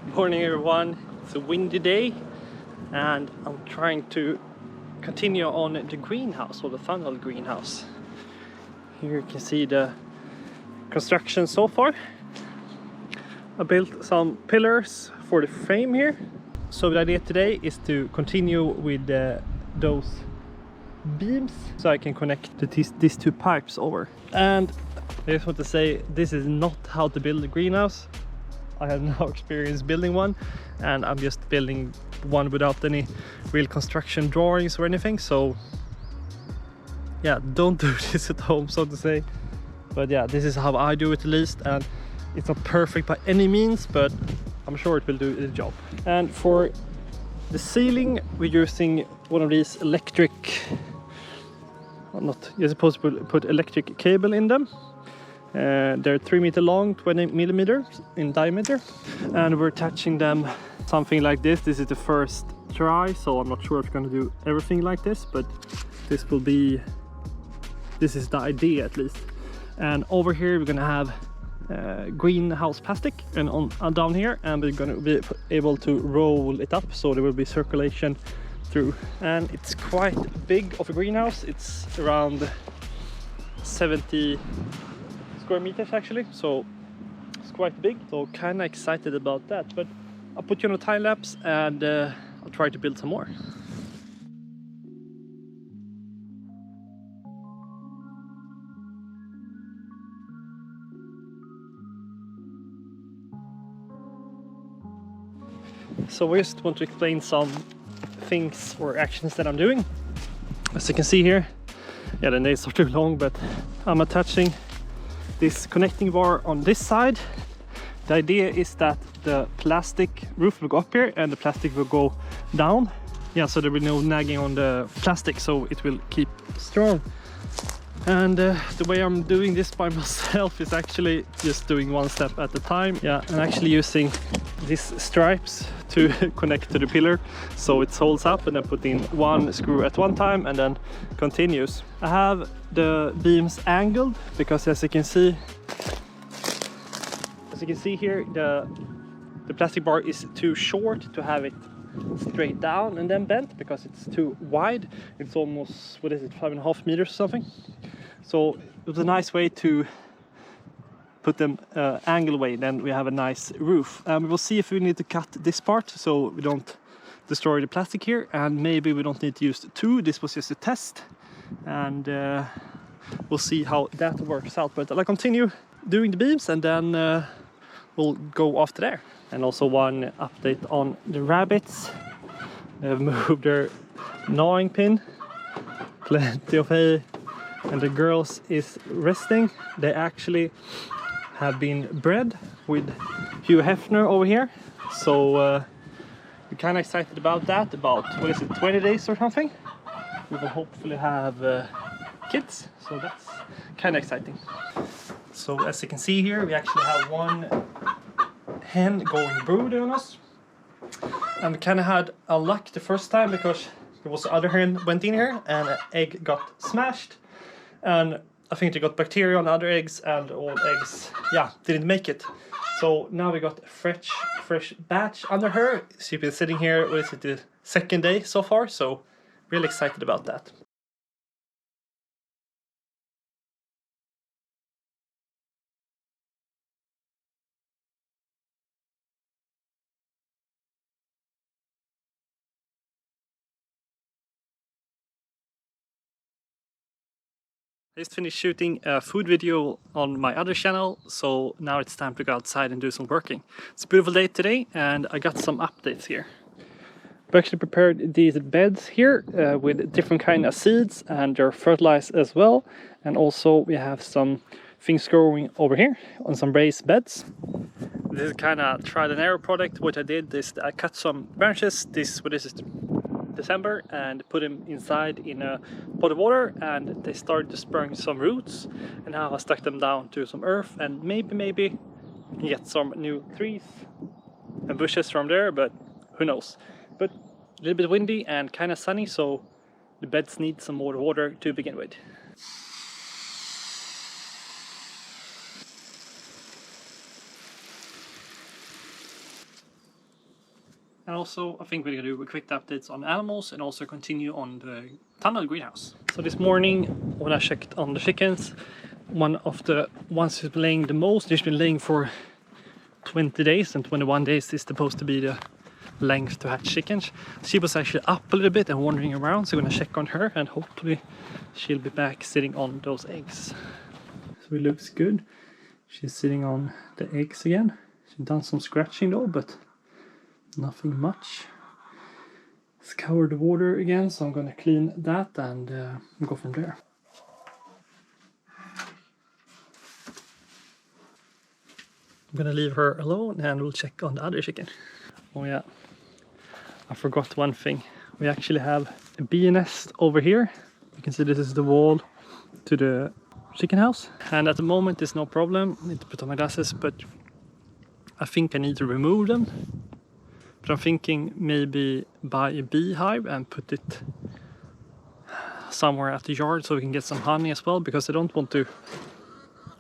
Morning everyone, it's a windy day and I'm trying to continue on the greenhouse, or the funnel greenhouse. Here you can see the construction so far. I built some pillars for the frame here. So the idea today is to continue with those beams so I can connect these two pipes over. And I just want to say, this is not how to build a greenhouse. I have no experience building one, and I'm just building one without any real construction drawings or anything. So yeah, don't do this at home, so to say. But yeah, this is how I do it at least, and it's not perfect by any means, but I'm sure it will do the job. And for the ceiling, we're using one of these electric, you're supposed to put electric cable in them. They're 3 meter long, 20 millimeters in diameter, and we're attaching them something like this. This is the first try, so I'm not sure if we're going to do everything like this, but this is the idea at least. And over here we're going to have greenhouse plastic, and on down here, and we're going to be able to roll it up so there will be circulation through. And it's quite big of a greenhouse. It's around 70 square meters actually, so it's quite big. So kind of excited about that, but I'll put you on a time lapse and I'll try to build some more. So I just want to explain some things or actions that I'm doing. As you can see here, yeah, the nails are too long, but I'm attaching this connecting bar on this side. The idea is that the plastic roof will go up here and the plastic will go down. Yeah, so there will be no nagging on the plastic, so it will keep strong. And the way I'm doing this by myself is actually just doing one step at a time. Yeah, and actually using these stripes to connect to the pillar so it holds up, and then put in one screw at one time and then continues. I have the beams angled because as you can see here, the plastic bar is too short to have it straight down and then bent because it's too wide. It's almost, what is it, 5.5 meters or something. So it was a nice way to put them angle way, then we have a nice roof. We will see if we need to cut this part so we don't destroy the plastic here, and maybe we don't need to use two. This was just a test, and we'll see how that works out. But I'll continue doing the beams and then we'll go after there. And also one update on the rabbits. They've moved their gnawing pin, plenty of hay, and the girls is resting. They actually have been bred with Hugh Hefner over here, so we're kind of excited about that. About, what is it, 20 days or something, we will hopefully have kids, so that's kind of exciting. So as you can see here, we actually have one hen going broody on us, and we kind of had a luck the first time because there was the other hen went in here and an egg got smashed, and I think they got bacteria on other eggs, and all eggs, yeah, didn't make it. So now we got a fresh batch under her. She's been sitting here, what is it, the second day so far, so really excited about that. I just finished shooting a food video on my other channel, so now it's time to go outside and do some working. It's a beautiful day today, and I got some updates here. We actually prepared these beds here with different kind of seeds, and they're fertilized as well. And also we have some things growing over here on some raised beds. This is kind of trial and error product. What I did is I cut some branches, what is it, December, and put them inside in a pot of water, and they started to spring some roots, and now I stuck them down to some earth, and maybe get some new trees and bushes from there, but who knows. But a little bit windy and kind of sunny, so the beds need some more water to begin with. And also, I think we're gonna do a quick updates on animals and also continue on the tunnel greenhouse. So this morning, when I checked on the chickens, one of the ones who's been laying the most, she's been laying for 20 days, and 21 days is supposed to be the length to hatch chickens. She was actually up a little bit and wandering around, so I'm gonna check on her and hopefully she'll be back sitting on those eggs. So it looks good. She's sitting on the eggs again. She's done some scratching though, but nothing much. It's covered the water again, so I'm gonna clean that and go from there. I'm gonna leave her alone and we'll check on the other chicken. Oh yeah, I forgot one thing. We actually have a bee nest over here. You can see this is the wall to the chicken house. And at the moment there's no problem. I need to put on my glasses, but I think I need to remove them. But I'm thinking maybe buy a beehive and put it somewhere at the yard so we can get some honey as well, because I don't want to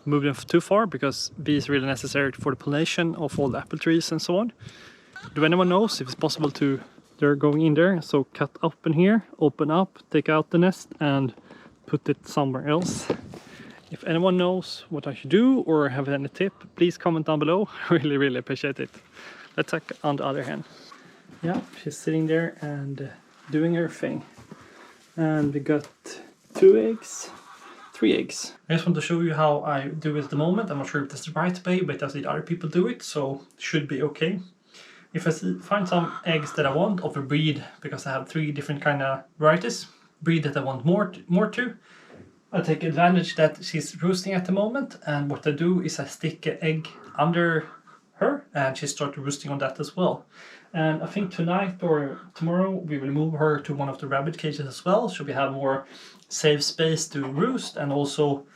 move them too far, because bees is really necessary for the pollination of all the apple trees and so on. Do anyone knows if it's possible to, they're going in there, so cut open here, open up, take out the nest and put it somewhere else. If anyone knows what I should do or have any tip, please comment down below. I really appreciate it. Let's check on the other hen. Yeah, she's sitting there and doing her thing. And we got 2 eggs. 3 eggs. I just want to show you how I do it at the moment. I'm not sure if that's the right way, but I've seen other people do it, so it should be okay. If I find some eggs that I want of a breed, because I have 3 different kind of varieties, breed that I want more to, I take advantage that she's roosting at the moment, and what I do is I stick an egg under her and she starts roosting on that as well. And I think tonight or tomorrow we will move her to one of the rabbit cages as well, so we have more safe space to roost, and also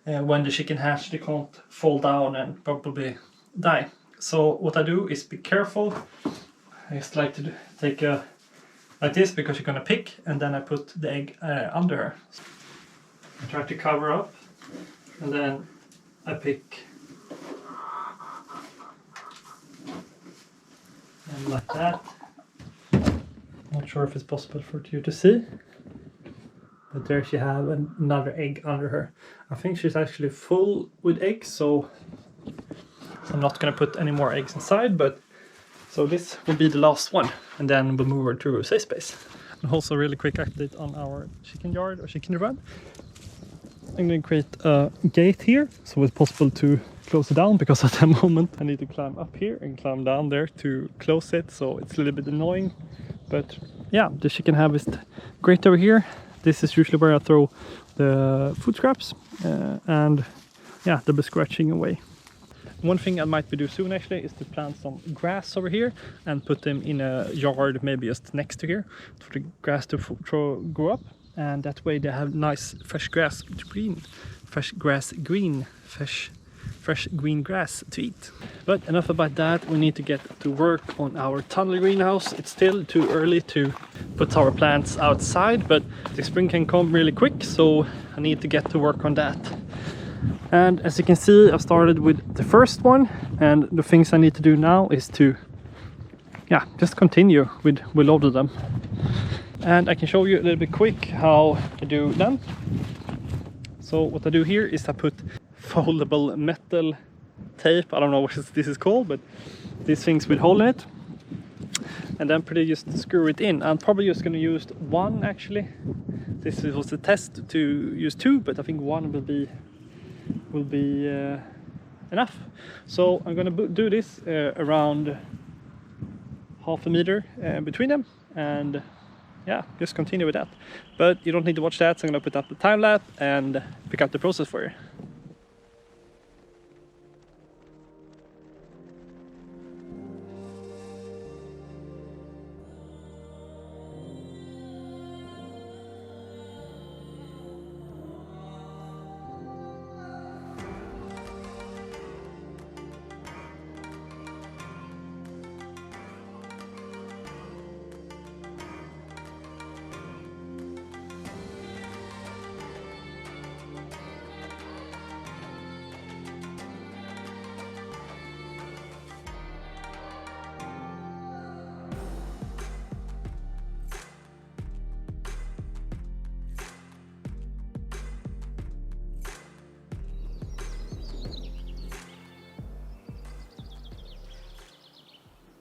when the chicken hatch they can't fall down and probably die. So what I do is be careful. I just like to take a like this, because you're gonna pick, and then I put the egg under her. I try to cover up and then I pick. And like that. Not sure if it's possible for you to see, but there she have another egg under her. I think she's actually full with eggs, so I'm not gonna put any more eggs inside, but so this will be the last one, and then we'll move her to a safe space. And also really quick update on our chicken yard or chicken run. I'm going to create a gate here, so it's possible to close it down, because at the moment I need to climb up here and climb down there to close it, so it's a little bit annoying. But yeah, the chicken harvest grate over here. This is usually where I throw the food scraps, and yeah, they'll be scratching away. One thing I might do soon actually is to plant some grass over here and put them in a yard, maybe just next to here, for the grass to grow up. And that way they have nice fresh grass green grass to eat. But enough about that, we need to get to work on our tunnel greenhouse. It's still too early to put our plants outside, but the spring can come really quick, so I need to get to work on that. And as you can see, I've started with the first one, and the things I need to do now is to just continue with all of them. And I can show you a little bit quick how I do them. So what I do here is I put foldable metal tape, I don't know what this is called, but these things with hole in it, and then pretty just screw it in. I'm probably just going to use 1 actually. This was a test to use 2, but I think 1 will be enough. So I'm going to do this around half a meter between them, and yeah, just continue with that. But you don't need to watch that, so I'm going to put up the time lapse and pick up the process for you.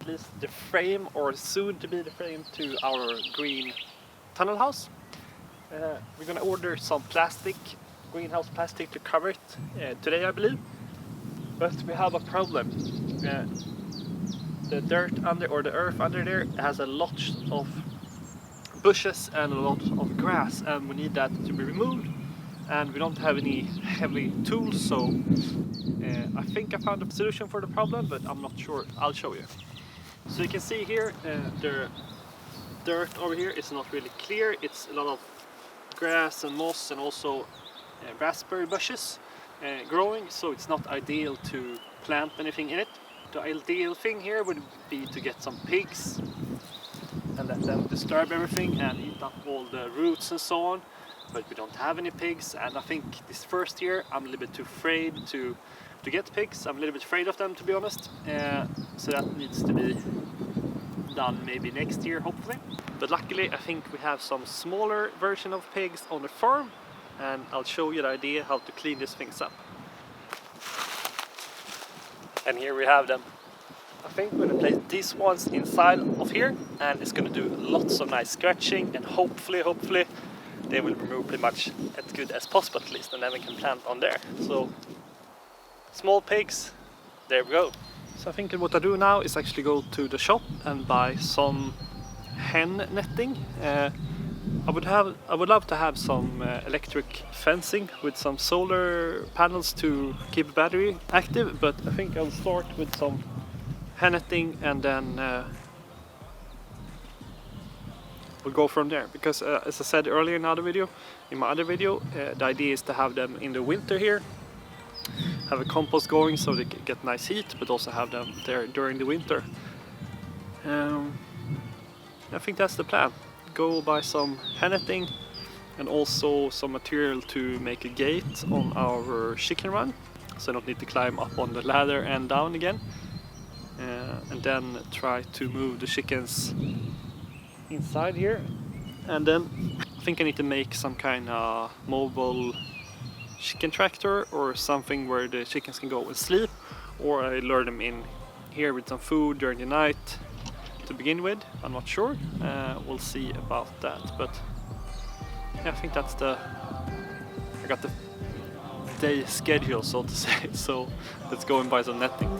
at least the frame, or soon to be the frame, to our green tunnel house. We're gonna order some plastic, greenhouse plastic, to cover it today, I believe. But we have a problem. The dirt under, or the earth under there, has a lot of bushes and a lot of grass, and we need that to be removed. And we don't have any heavy tools, so I think I found a solution for the problem, but I'm not sure. I'll show you. So you can see here, the dirt over here is not really clear. It's a lot of grass and moss, and also raspberry bushes growing, so it's not ideal to plant anything in it. The ideal thing here would be to get some pigs and let them disturb everything and eat up all the roots and so on. But we don't have any pigs, and I think this first year I'm a little bit too afraid to get pigs. I'm a little bit afraid of them, to be honest. So that needs to be done maybe next year, hopefully. But luckily I think we have some smaller version of pigs on the farm, and I'll show you the idea how to clean these things up. And here we have them. I think we're gonna place these ones inside of here, and it's gonna do lots of nice scratching, and hopefully they will remove pretty much as good as possible, at least, and then we can plant on there. So small pigs, there we go. So I think what I do now is actually go to the shop and buy some hen netting. I would love to have some electric fencing with some solar panels to keep the battery active, but I think I'll start with some hen netting, and then we'll go from there. Because as I said earlier in my other video, the idea is to have them in the winter here, have a compost going so they get nice heat, but also have them there during the winter. I think that's the plan. Go buy some hen netting and also some material to make a gate on our chicken run, so I don't need to climb up on the ladder and down again. And then try to move the chickens inside here. And then I think I need to make some kind of mobile chicken tractor or something where the chickens can go and sleep, or I lure them in here with some food during the night to begin with. I'm not sure. We'll see about that, but yeah, I think I got the day schedule, so to say. So let's go and buy some netting.